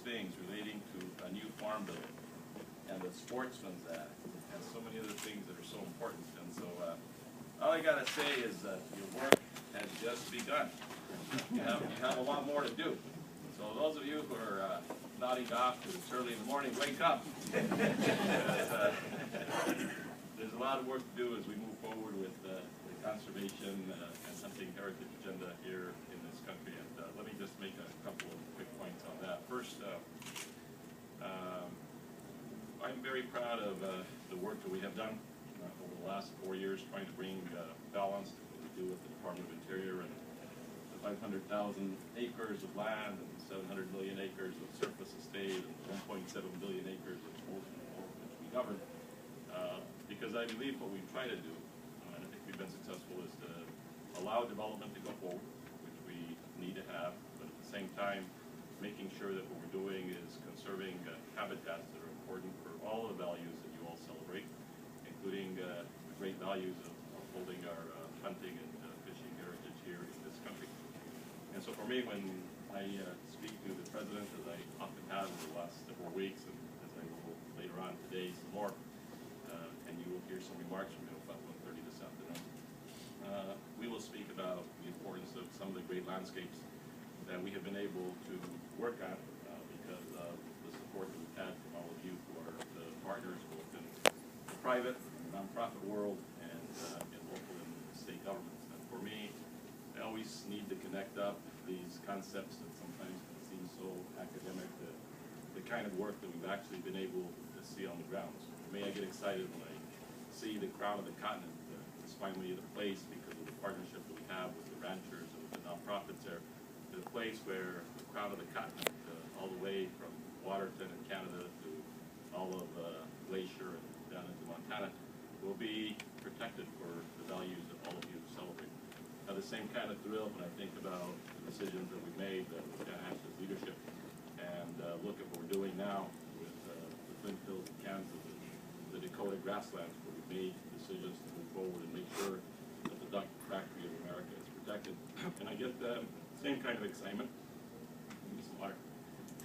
things relating to a new farm bill and the Sportsman's Act and so many other things that are so important. And so all I got to say is that your work has just begun. You have a lot more to do. So those of you who are nodding off because it's early in the morning, wake up. There's a lot of work to do as we move forward with the conservation and hunting heritage agenda here in this country. And let me just make a couple of quick points on that. First, I'm very proud of the work that we have done over the last 4 years trying to bring balance to what we do with the Department of Interior and the 500,000 acres of land and 700 million acres of surface estate and 1.7 billion acres of ocean which we govern. Because I believe what we try to do, and I think we've been successful, is to allow development to go forward, which we need to have, but at the same time, making sure that what we're doing is conserving habitats that are important for all of the values that you all celebrate, including the great values of holding our hunting and fishing heritage here in this country. And so for me, when I speak to the President, as I often have in the last several weeks, and as I will later on today some more, and you will hear some remarks from him about 1:30 this afternoon, we will speak about the importance of some of the great landscapes that we have been able to work on because of the support that we've had from all of you who are the partners both in the private and the nonprofit world and in local and state governments. And for me, I always need to connect up these concepts that sometimes can seem so academic to the kind of work that we've actually been able to see on the ground. So for me, I get excited when I see the crown of the continent is finally at a place because of the partnership that we have with the ranchers and with the nonprofits there, to a place where the crown of the continent, all the way from Waterton in Canada to all of Glacier and down into Montana, will be protected for the values that all of you celebrate. Now, the same kind of thrill when I think about the decisions that we've made with Dan Ash's leadership and look at what we're doing now with the Flint Hills of Kansas and the Dakota grasslands, where we've made decisions to move forward and make sure that the duck factory of America is protected. And I get the same kind of excitement. Give me some water.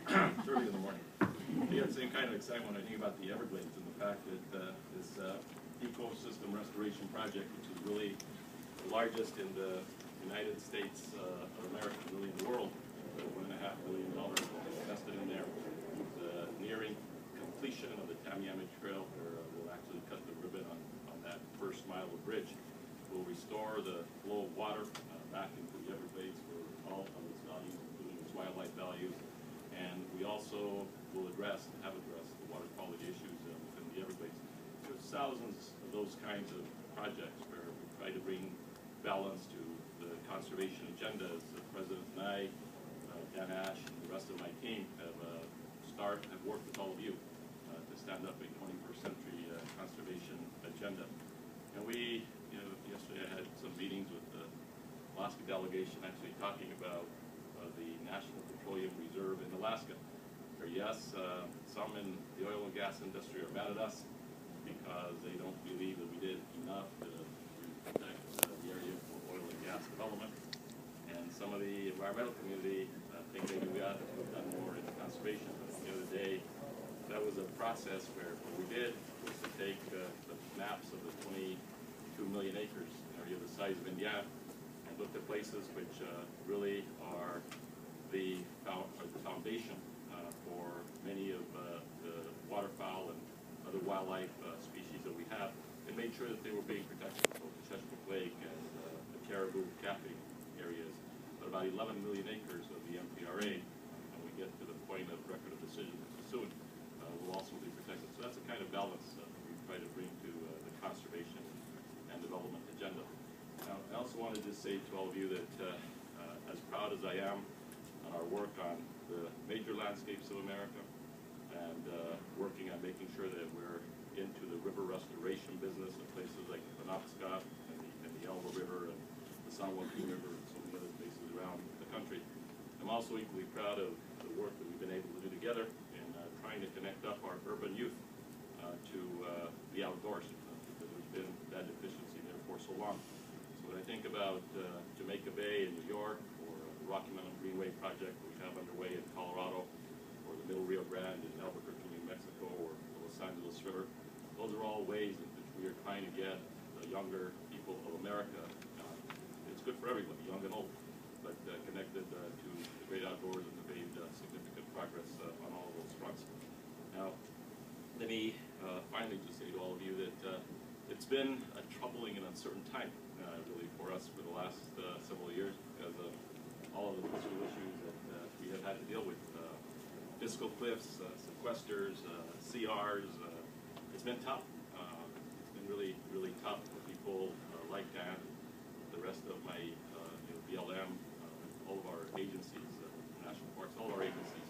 It's early in the morning. I get the same kind of excitement when I think about the Everglades and the fact that this ecosystem restoration project, which is really the largest in the United States of America, really in the world, $1.5 billion invested in there, nearing completion of the Tamiami Trail, where we'll actually cut the ribbon on that first mile of bridge. We'll restore the flow of water back into the Everglades for all of its values, including its wildlife values. And we also will address and have addressed the water quality issues within the Everglades. There's thousands of those kinds of projects where we try to bring balance to the conservation agenda. As the President and I, Dan Ash, and the rest of my team have worked with all of you to stand up a 21st century conservation agenda. And we, yesterday I had some meetings with the Alaska delegation actually talking about the National Petroleum Reserve in Alaska. Where yes, some in the oil and gas industry are mad at us because they don't believe that we did enough to protect the area for oil and gas development. And some of the environmental community think maybe we ought to have done more in conservation. But the other day, that was a process where what we did was to take the maps of the 22 million acres, an area the size of Indiana, and looked at places which really are the foundation for many of the waterfowl and other wildlife species that we have, and made sure that they were being protected, both the Chesapeake Lake and the Caribou Caffey areas, but about 11 million acres of the MPRA, when we get to the point of record of decision soon, will also be protected. So that's the kind of balance that we try to bring to the conservation and development agenda. Now, I also wanted to say to all of you that as proud as I am on our work on the major landscapes of America and working on making sure that we're into the river restoration business in places like the Penobscot and the Elba River and the San Joaquin River and so many other places around the country, I'm also equally proud of the work that we've been able to do together in trying to connect up our urban youth to the outdoors, because there's been that deficiency there for so long. So when I think about Jamaica Bay in New York, or the Rocky Mountain Greenway project that we have underway in Colorado, or the the Middle Rio Grande in Albuquerque, New Mexico, or the Los Angeles River. Those are all ways in which we are trying to get the younger people of America, it's good for everybody, young and old, but connected to the great outdoors, and have made significant progress on all of those fronts. Now, let me finally just say to all of you that it's been a troubling and uncertain time, really, for us for the last several years, because of all of the fiscal issues that we have had to deal with. Fiscal cliffs, sequesters, CRs. It's been tough. It's been really, really tough for people like Dan, the rest of my BLM, all of our agencies, national parks, all of our agencies,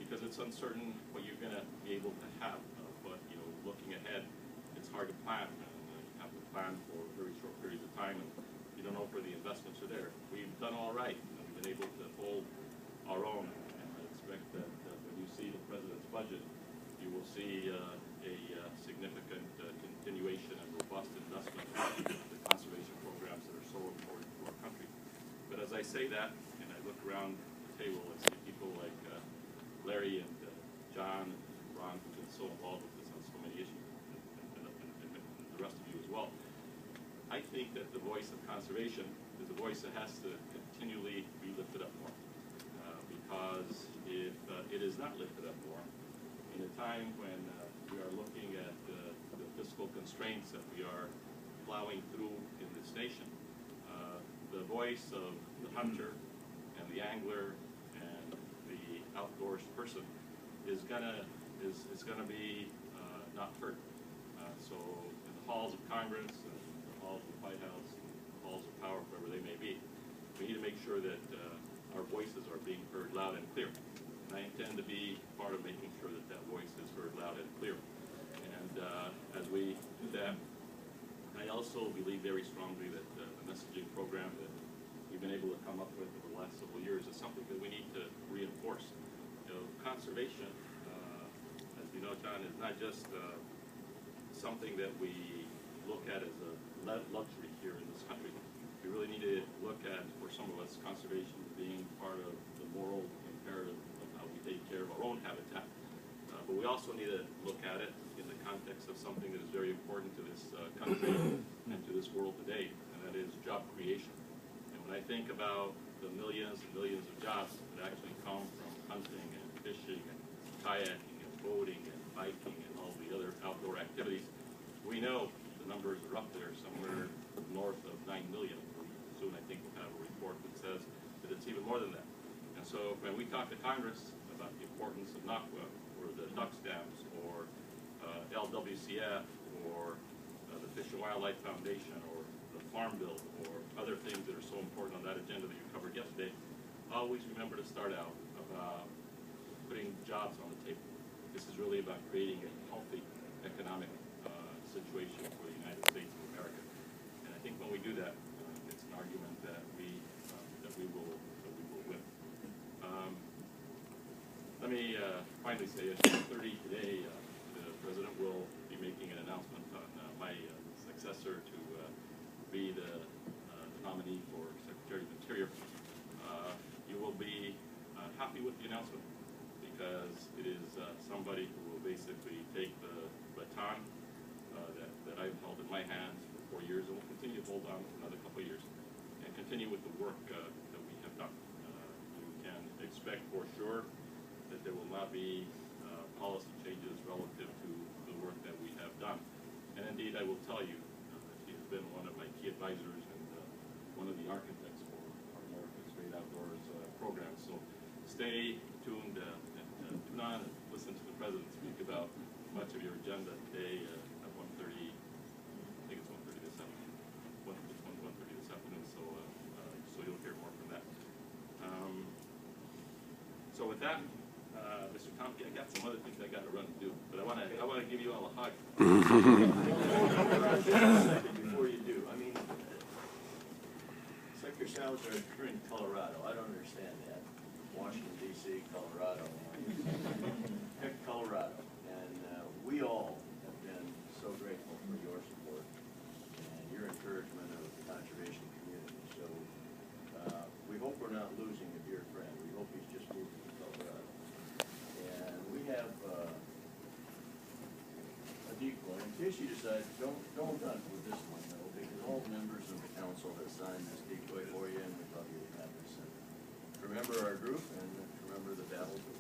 because it's uncertain what you're going to be able to have. But looking ahead, it's hard to plan. You have to plan for very short periods of time, and you don't know where the investments are there. We've done all right. We've been able to hold our own, and I expect that when you see the president's budget, you will see a significant continuation and robust investment in the conservation programs that are so important to our country. But as I say that, and I look around the table, I see people like Larry and John and Ron, who've been so involved with this on so many issues, and the rest of you as well. I think that the voice of conservation is a voice that has to continually be lifted up more, because if it is not lifted up more, in a time when we are looking at the fiscal constraints that we are plowing through in this nation, the voice of the hunter and the angler and the outdoors person is gonna be not heard. So in the halls of Congress and the halls of the White House and the halls of power, wherever they may be, we need to make sure that our voices are being heard loud and clear. And I intend to be part of making sure that that voice is heard loud and clear. And as we do that, I also believe very strongly that the messaging program that we've been able to come up with over the last several years is something that we need to reinforce. Conservation, as you know, John, is not just something that we look at as a luxury here in this country. We really need to look at, for some of us, conservation being part of the moral imperative of how we take care of our own habitat. But we also need to look at it in the context of something that is very important to this country and to this world today, and that is job creation. And when I think about the millions and millions of jobs that actually come from hunting and fishing and kayaking and boating and biking and all the other outdoor activities, we know the numbers are up there somewhere north of 9 million. Soon I think we'll have a report that says that it's even more than that. And so when we talk to Congress about the importance of NACWA or the duck dams or LWCF or the Fish and Wildlife Foundation or the Farm Bill or other things that are so important on that agenda that you covered yesterday, always remember to start out about putting jobs on the table. This is really about creating a healthy economic situation for the United States of America. And I think when we do that, it's an argument that we will win. Let me finally say at 2:30 today, the President will be making an announcement on my successor to be the nominee for Secretary of Interior. You will be happy with the announcement, because it is somebody who will basically take the baton that I've held in my hands for 4 years and will continue to hold on for another couple of years and continue with the work that we have done. You can expect for sure that there will not be policy changes relative to the work that we have done. And indeed, I will tell you, she has been one of my key advisors and one of the architects for our America's Great Outdoors program. So stay tuned and tune on and listen to the President speak about much of your agenda today at 1:30. I think it's 1:30 this afternoon. 1:30 this afternoon. So you'll hear more from that. So with that, Mr. Tomke, I got some other things I got to run and do, but I want to give you all a hug before you do. I mean, Secretary Salazar, you're in Colorado. I don't understand that. Washington, D.C., Colorado. Pick Colorado. And we all have been so grateful for your support and your encouragement of the conservation community. So we hope we're not losing a dear friend. We hope he's just moving to Colorado. And case you decide, don't hunt with this one though, because all members of the council have signed this decoy for you, and we love you to have this. And remember our group, and remember the battles that